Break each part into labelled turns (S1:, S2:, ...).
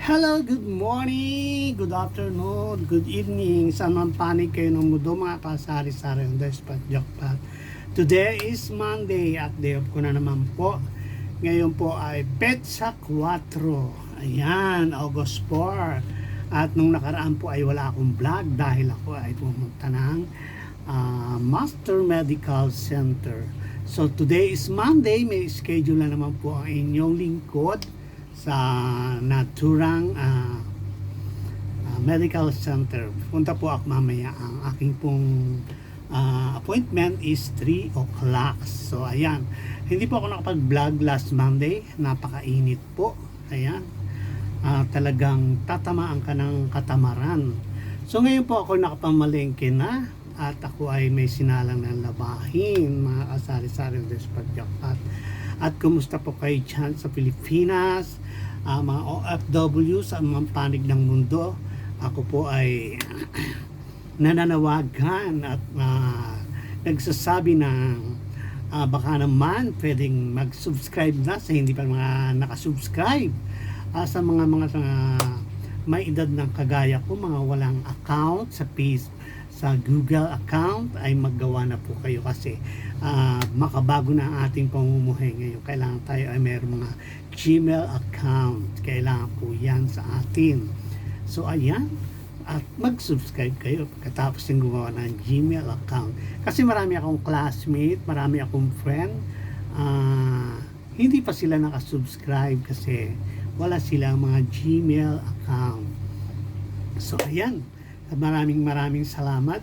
S1: Hello, good morning, good afternoon, good evening. Saan man panig kayo ng mundo mga kasari-sari ng Despat Jackpot. Today is Monday at day off ko na naman po. Ngayon po ay Petsa 4. Ayan, August 4. At nung nakaraan po ay wala akong vlog dahil ako ay pumunta ng Master Medical Center. So today is Monday, may schedule na naman po ang inyong lingkod sa naturang medical center. Punta po ako mamaya. Ang aking pong appointment is 3 o'clock. So ayan, hindi po ako nakapag-vlog last Monday, napakainit po. Ayan, talagang tatamaan ka ng katamaran. So ngayon po ako nakapamalengke na at ako ay may sinalang ng labahin, mga kasari-sari ng Despat Jackpot. At kumusta po kayo dyan sa Pilipinas, mga OFW sa mga panig ng mundo. Ako po ay nananawagan at nagsasabi na baka naman pwedeng mag-subscribe na sa hindi pa mga nakasubscribe, sa mga may edad ng kagaya ko, mga walang account sa Facebook, sa Google account, ay maggawa na po kayo kasi makabago na ang ating pamumuhay ngayon. Kailangan tayo ay mayroong mga Gmail account. Kailangan po yan sa atin. So ayan, at mag-subscribe kayo pagkatapos ng gumawa ng Gmail account. Kasi marami akong classmate, marami akong friend, hindi pa sila nakasubscribe kasi wala silang mga Gmail account. So ayan, maraming salamat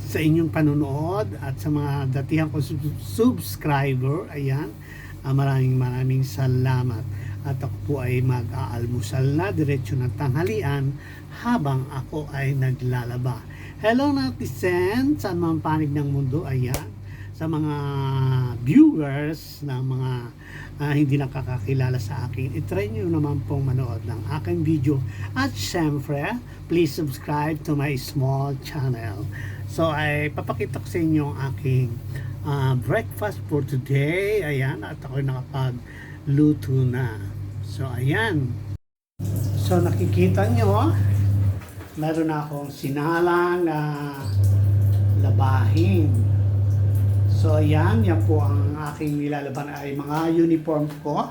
S1: sa inyong panunood at sa mga datihan ko subscriber. Ayan, maraming salamat. At ako po ay mag-aalmusal na diretso ng tanghalian habang ako ay naglalaba. Hello netizen, saan man panig ng mundo. Ayan, sa mga viewers na mga hindi nakakakilala sa akin, itry nyo naman pong manood ng aking video. At syempre, please subscribe to my small channel. So ay papakita ko sa inyo ang aking breakfast for today. Ayan, at ako'y nakapagluto na. So ayan, so nakikita nyo, meron akong sinalang na labahin. So ayan, yan po ang aking nilalaban ay mga uniform ko.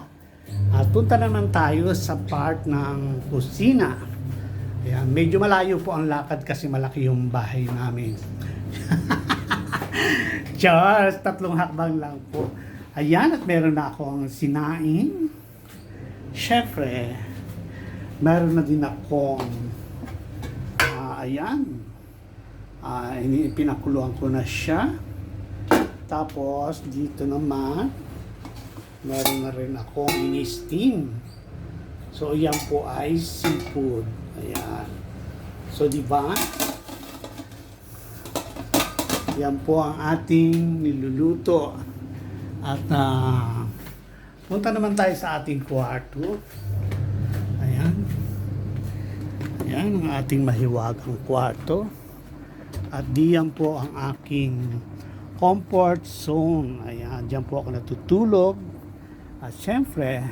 S1: At punta naman tayo sa part ng kusina. Ayan, medyo malayo po ang lakad kasi malaki yung bahay namin. Charles, 3 hakbang lang po. Ayan, at meron na akong sinaing. Syempre, meron na din akong ayan, pinakuluan ko na siya. Tapos dito naman meron na rin akong ini-steam. So yan po ay seafood. Ayan. So di ba? Yan po ang ating niluluto. At punta naman tayo sa ating kwarto. Ayan. Ayan ang ating mahiwagang kwarto. At diyan po ang aking comfort zone. Ayan, dyan po ako natutulog. At syempre,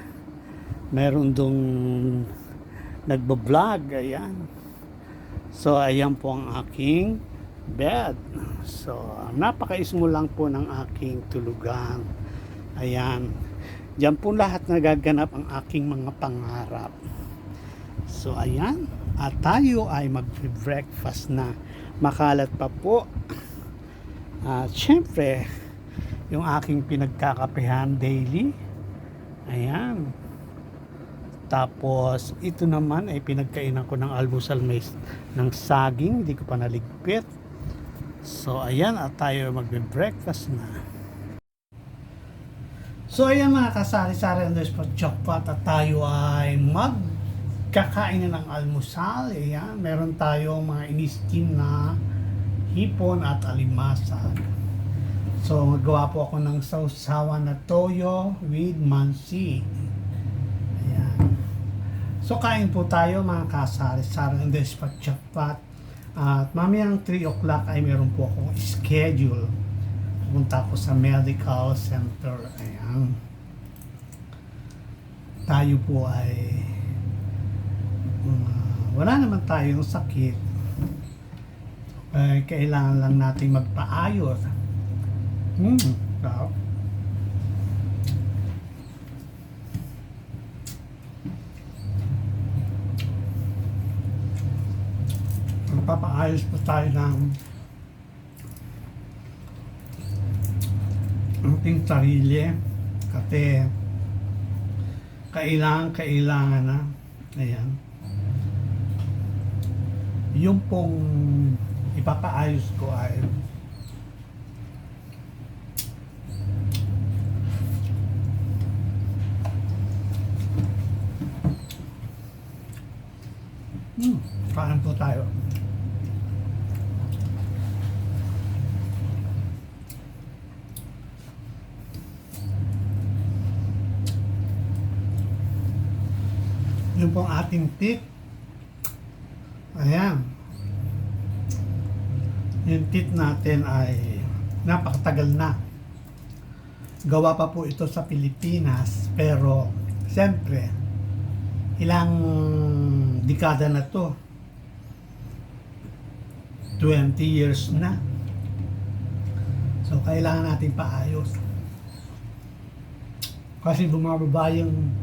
S1: meron dong nagbablog. Ayan. So, ayan po ang aking bed. So, napaka-small lang po ng aking tulugan. Ayan. Dyan po lahat nagaganap ang aking mga pangarap. So, ayan. At tayo ay mag-breakfast na. Makalat pa po. At syempre, yung aking pinagkakapehan daily. Ayan. Tapos, ito naman ay pinagkainan ko ng almusal ng saging. Hindi ko pa naligpit. So, ayan. At tayo magbe-breakfast na. So, ayan mga kasari-sari ng Despat Jackpot. At tayo ay magkakain na ng almusal. Ayan. Meron tayong mga in-steam na hipon at alimasag. So magawa po ako ng sausawan na toyo with mansi. Ayan. So kain po tayo mga kasari-sari ng Despat Jackpot. At mamayang 3 o'clock ay meron po akong schedule. Pumunta ako sa medical center. Ayan. Tayo po ay wala naman tayong sakit, kailangan lang natin magpaayos. Sarap. Magpapaayos po tayo ng ating sarili kasi kailangan na. Ayan. Yung pong ipapaayos ko ay kain po tayo. Yung pong ating tip. Ayan. Yung tip natin ay napakatagal na. Gawa pa po ito sa Pilipinas, pero siyempre ilang dekada na to, 20 years na. So kailangan natin paayos kasi bumababa yung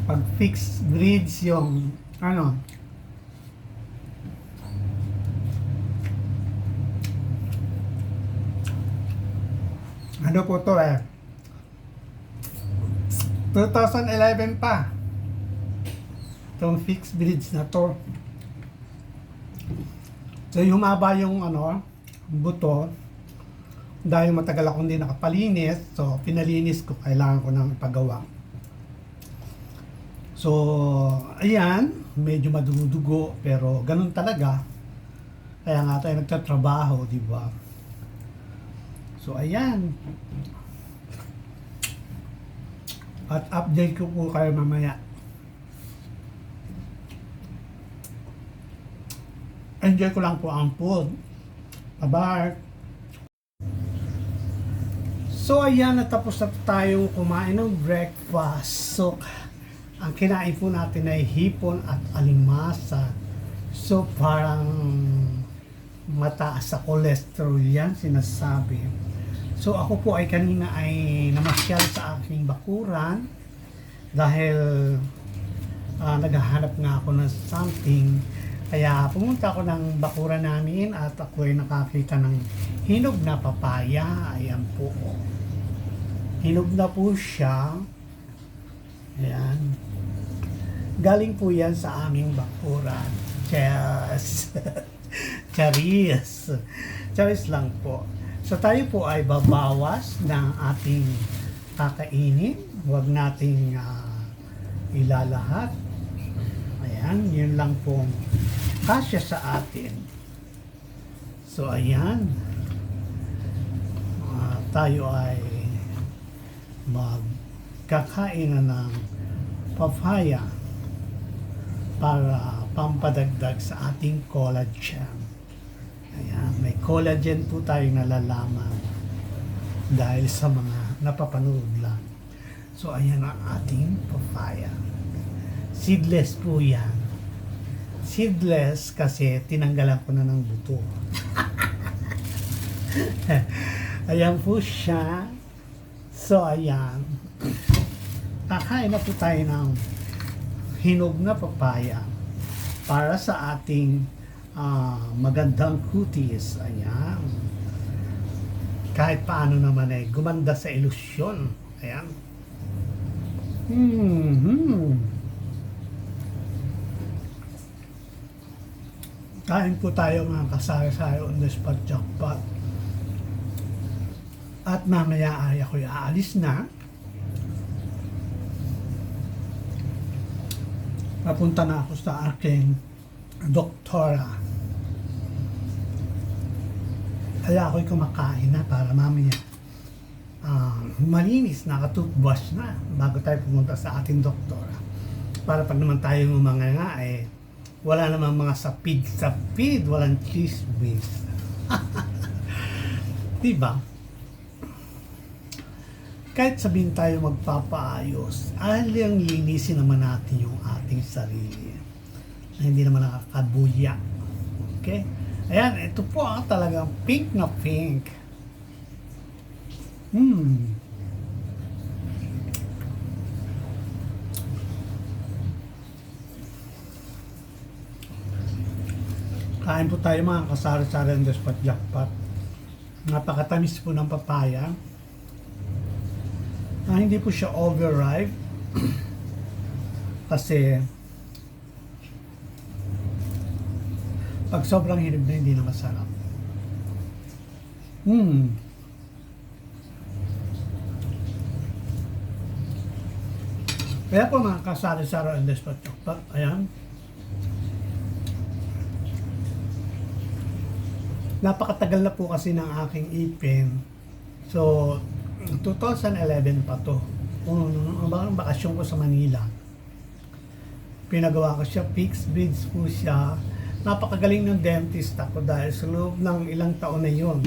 S1: pag fix grids, yung ano po to 2011 pa itong fixed bridge na to. So humaba yung buto dahil matagal akong hindi nakapalinis, so pinalinis ko, kailangan ko nang ipagawa. So ayan, medyo madudugo pero ganun talaga, kaya nga tayo nagtatrabaho, di ba? So ayan, at update ko po kayo mamaya. Enjoy ko lang po ang food. Bye-bye. So ayan, natapos na tayong kumain ng breakfast. So ang kinain po natin ay hipon at alimasa. So parang mataas sa cholesterol yan, sinasabi. So ako po ay kanina ay namasyal sa aking bakuran dahil naghahanap nga ako ng something. Kaya pumunta ako ng bakuran namin at ako ay nakakita ng hinog na papaya. Ayan po. Hinog na po siya. Ayan. Galing po yan sa aming bakuran. Yes. Charis. Charis lang po. So tayo po ay babawas ng ating kakainin. Huwag nating ilalahat. Ayan, yun lang pong kasya sa atin. So ayan, tayo ay magkakain na ng papaya para pampadagdag sa ating collagen. Ayan, may collagen po tayong nalalaman dahil sa mga napapanood lang. So ayan ang ating papaya. Seedless po yan. Seedless kasi tinanggalan ko na ng buto. Ayan po siya. So ayan, kakain na po tayo ng hinog na papaya para sa ating magandang cuties. Ayan. Kahit paano naman ay gumanda sa ilusyon. Ayan. Kain po tayo mga kasari-sari on the spot jackpot. At mamaya ay ako'y aalis na. Papunta na ako sa aking doktora. Kaya ako'y kumakain na para mamaya malinis, nakatoothbrush na bago tayo pumunta sa ating doktora. Para pag naman tayo ngumanga wala namang mga sapid, walang chismis. Diba? kahit sabihin tayo magpapaayos, alang linisin naman natin yung ating sarili na hindi naman nakakabuya. Okay? Ayan, ito po talagang pink na pink. Kain po tayo mga kasari-sari ng Despot Jackpot. Napakatamis po ng papaya. Hindi po siya overripe. Kasi pag sobrang hinog na hindi na masarap. Kaya po mga kasari-sari ng Despot Jackpot, ayan. Napakatagal na po kasi ng aking ipin. So, 2011 pa to. Ang bakasyon ko sa Manila. Pinagawa ko siya, fixed bridge po siya. Napakagaling ng dentist ako dahil sa loob ng ilang taon na yun.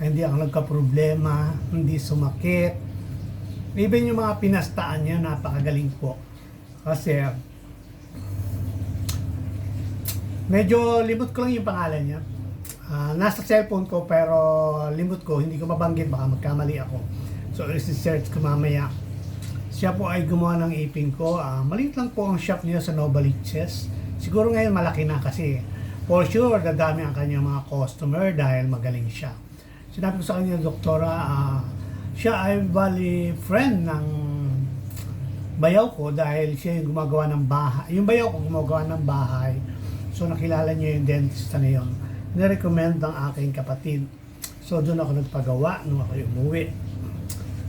S1: Hindi ako nagka-problema, hindi sumakit. Even yung mga pinastaan niya, napakagaling po. Kasi, medyo limot ko lang yung pangalan niya. Nasa cellphone ko pero limot ko, hindi ko mabanggit, baka magkamali ako. So i-search ko mamaya. Siya po ay gumawa ng ipin ko. Maliit lang po ang shop niya sa Novaliches. Siguro ngayon malaki na kasi for sure dadami ang kanyang mga customer dahil magaling siya. Sinabi ko sa kanya, doktora, siya ay bali friend ng bayaw ko dahil siya yung gumagawa ng bahay. Yung bayaw ko gumagawa ng bahay. So nakilala niya yung dentista na yun. Nirecommend ng aking kapatid. So doon ako nagpagawa nung ako umuwi.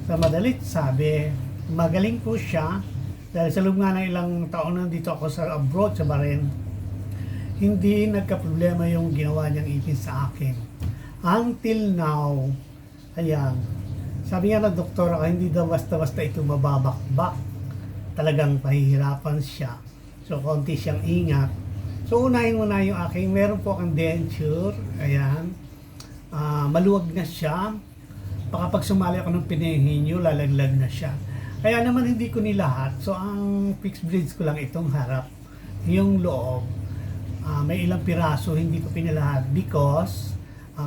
S1: Sa madalit sabi, magaling po siya dahil sa loob nga ng ilang taon nandito ako sa abroad, sa Bahrain, hindi nagka-problema yung ginawa niyang ipin sa akin. Until now, ayan, sabi nga ng doktora, hindi daw basta-basta ito mababakbak. Talagang pahihirapan siya. So konti siyang ingat. So unahin mo na yung aking, meron po akong denture, ayan, maluwag na siya, baka pag sumali ako ng pinihinyo, lalaglag na siya. Kaya naman hindi ko nilahat, so ang fixed bridge ko lang itong harap, yung loob, may ilang piraso, hindi ko pinilahat because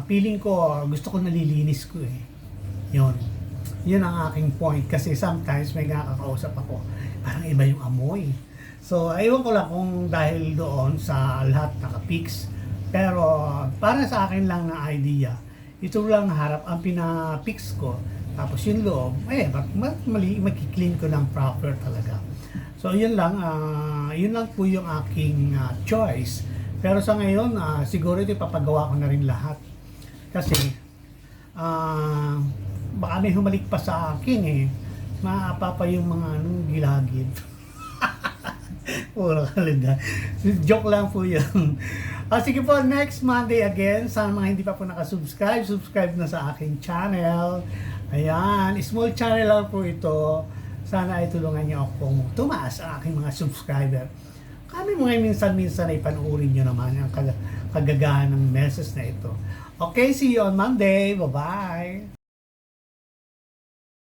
S1: feeling ko, gusto ko nalilinis ko eh. Yun ang aking point kasi sometimes may nakakausap ako, parang iba yung amoy. So, aywan ko lang kung dahil doon sa lahat naka-fix. Pero, para sa akin lang na idea, ito lang harap ang pina-fix ko. Tapos yung loob, makiklean ko ng proper talaga. So, yun lang po yung aking choice. Pero sa ngayon, siguro ito ipapagawa ko na rin lahat. Kasi, baka may humalik pa sa akin eh. Maapapa yung mga gilagid. Puro kalenda. Joke lang po yun. Sige po, next Monday again. Sana mga hindi pa po nakasubscribe, subscribe na sa aking channel. Ayan, small channel lang po ito. Sana ay tulungan niyo akong tumaas ang aking mga subscriber. Kami mga minsan-minsan ay panuorin niyo naman ang kagagahan ng message na ito. Okay, see you on Monday. Bye-bye.